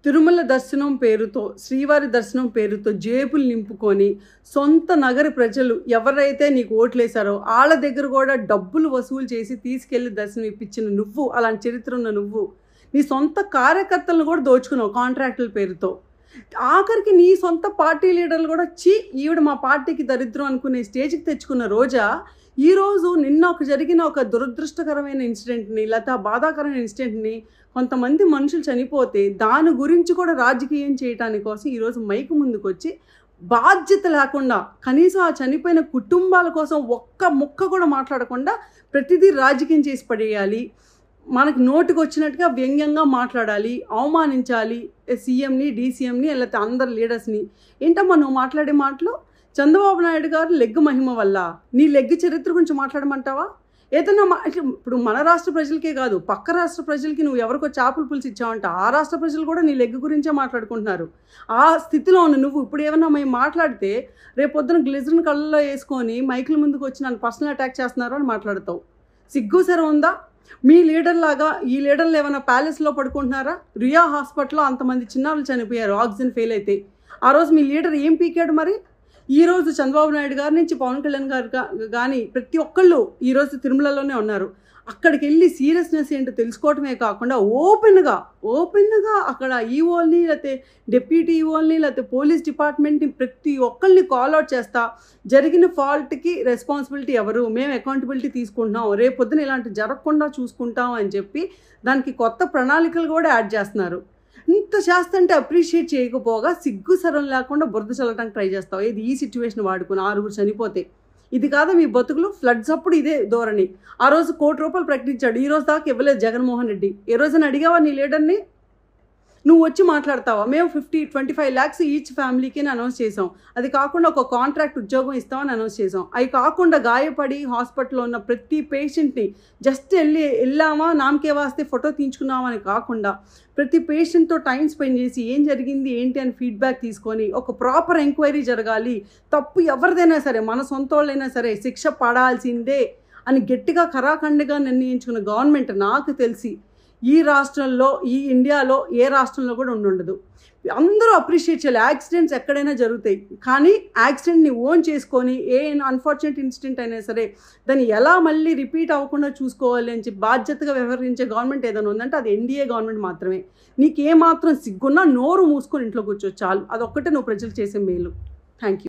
తిరుమల దర్శనం పేరుతో, శ్రీవారి దర్శనం పేరుతో జేబులు నింపుకొని సొంత నగర ప్రజలు ఎవరైతే నీకు ఓట్లేశారో వాళ్ళ దగ్గర కూడా డబ్బులు వసూలు చేసి తీసుకెళ్లి దర్శనం ఇప్పించిన నువ్వు, అలాంటి చరిత్ర ఉన్న నువ్వు నీ సొంత కార్యకర్తలను కూడా దోచుకున్నావు కాంట్రాక్టుల పేరుతో. ఆఖరికి నీ సొంత పార్టీ లీడర్లు కూడా ఈవిడ మా పార్టీకి దరిద్రం అనుకునే స్టేజ్కి తెచ్చుకున్న రోజా ఈరోజు నిన్న జరిగిన ఒక దురదృష్టకరమైన ఇన్సిడెంట్ని, లేదా బాధాకరమైన ఇన్సిడెంట్ని, కొంతమంది మనుషులు చనిపోతే దాని గురించి కూడా రాజకీయం చేయటానికి కోసం ఈరోజు మైకు ముందుకు వచ్చి బాధ్యత లేకుండా కనీసం ఆ చనిపోయిన కుటుంబాల కోసం ఒక్క ముక్క కూడా మాట్లాడకుండా ప్రతిదీ రాజకీయం చేసి పడేయాలి, మనకు నోటికి వచ్చినట్టుగా వ్యంగ్యంగా మాట్లాడాలి, అవమానించాలి సీఎంని, డీసీఎంని, లేకపోతే అందరు లీడర్స్ని. ఏంటమ్మా నువ్వు మాట్లాడే మాటలు? చంద్రబాబు నాయుడు గారు లెగ్ మహిమ వల్ల నీ లెగ్ చరిత్ర గురించి మాట్లాడమంటావా? ఏదన్నా ఇప్పుడు మన రాష్ట్ర ప్రజలకే కాదు, పక్క రాష్ట్ర ప్రజలకి నువ్వు ఎవరికో చేపల పులుసు ఇచ్చావంట, ఆ రాష్ట్ర ప్రజలు కూడా నీ లెగ్ గురించే మాట్లాడుకుంటున్నారు. ఆ స్థితిలో ఉన్న నువ్వు ఇప్పుడు ఏమన్నా మేము మాట్లాడితే రేపొద్దున గ్లిజర్ని కళ్ళలో వేసుకొని మైకుల ముందుకు వచ్చి నన్ను పర్సనల్ అటాక్ చేస్తున్నారు అని మాట్లాడతావు. సిగ్గు సరే ఉందా? మీ లీడర్ లాగా ఈ లీడర్లు ఏమైనా ప్యాలెస్లో పడుకుంటున్నారా? రియా హాస్పిటల్లో అంతమంది చిన్నారులు చనిపోయారు ఆక్సిజన్ ఫెయిల్ అయితే. ఆ రోజు మీ లీడర్ ఏం పీకాడు మరి? ఈరోజు చంద్రబాబు నాయుడు గారి నుంచి పవన్ కళ్యాణ్ గారు కానీ ప్రతి ఒక్కళ్ళు ఈరోజు తిరుమలలోనే ఉన్నారు. అక్కడికి వెళ్ళి సీరియస్నెస్ ఏంటో తెలుసుకోవటమే కాకుండా ఓపెన్గా అక్కడ ఈఓల్ని, లేకపోతే డిప్యూటీ ఈఓల్ని, లేకపోతే పోలీస్ డిపార్ట్మెంట్ని ప్రతి ఒక్కరిని కాల్అవుట్ చేస్తా జరిగిన ఫాల్ట్కి రెస్పాన్సిబిలిటీ ఎవరు, మేము అకౌంటబిలిటీ తీసుకుంటున్నాం, రేపొద్దున ఇలాంటి జరగకుండా చూసుకుంటాం అని చెప్పి దానికి కొత్త ప్రణాళికలు కూడా యాడ్ చేస్తున్నారు. ఇంత చేస్తుంటే అప్రిషియేట్ చేయకపోగా సిగ్గు సరం లేకుండా బురద చల్లటానికి ట్రై చేస్తావు. ఇది ఈ సిచ్యువేషన్ వాడుకుని 6 చనిపోతే ఇది కాదా మీ బతుకులు? ఫ్లడ్స్ అప్పుడు ఇదే ధోరణి. ఆ రోజు ₹1 కోటి ప్రకటించాడు, ఈ రోజు దాకా ఇవ్వలేదు జగన్మోహన్ రెడ్డి. ఏ రోజున అడిగావా నీ లీడర్ని? నువ్వు వచ్చి మాట్లాడతావా? మేము 25 lakhs ఈచ్ ఫ్యామిలీకి అనౌన్స్ చేసాం. అది కాకుండా ఒక కాంట్రాక్ట్ ఉద్యోగం ఇస్తామని అనౌన్స్ చేసాం. అవి కాకుండా గాయపడి హాస్పిటల్లో ఉన్న ప్రతి పేషెంట్ని జస్ట్ వెళ్ళామా నామకే వాస్తే ఫోటో తీయించుకున్నామని కాకుండా ప్రతి పేషెంట్తో టైం స్పెండ్ చేసి ఏం జరిగింది ఏంటి అని ఫీడ్బ్యాక్ తీసుకొని ఒక ప్రాపర్ ఎంక్వైరీ జరగాలి, తప్పు ఎవరిదైనా సరే మన సొంత వాళ్ళైనా సరే శిక్ష పడాల్సిందే అని గట్టిగా ఖరాఖండిగా నిర్ణయించుకున్న గవర్నమెంట్ నాకు తెలిసి ఈ రాష్ట్రంలో, ఈ ఇండియాలో ఏ రాష్ట్రంలో కూడా ఉండదు. అందరూ అప్రిషియేట్ చేయాలి. యాక్సిడెంట్స్ ఎక్కడైనా జరుగుతాయి, కానీ యాక్సిడెంట్ని ఓన్ చేసుకొని ఏ అన్ఫార్చునేట్ ఇన్సిడెంట్ అయినా సరే దాన్ని ఎలా మళ్ళీ రిపీట్ అవ్వకుండా చూసుకోవాలి అని చెప్పి బాధ్యతగా వ్యవహరించే గవర్నమెంట్ ఏదైనా ఉందంటే అది ఎన్డీఏ గవర్నమెంట్ మాత్రమే. నీకేమాత్రం సిగ్గున్నా నోరు మూసుకొని ఇంట్లో కూర్చో చాలు. అదొక్కటే నువ్వు ప్రజలు చేసే మేలు. Thank you.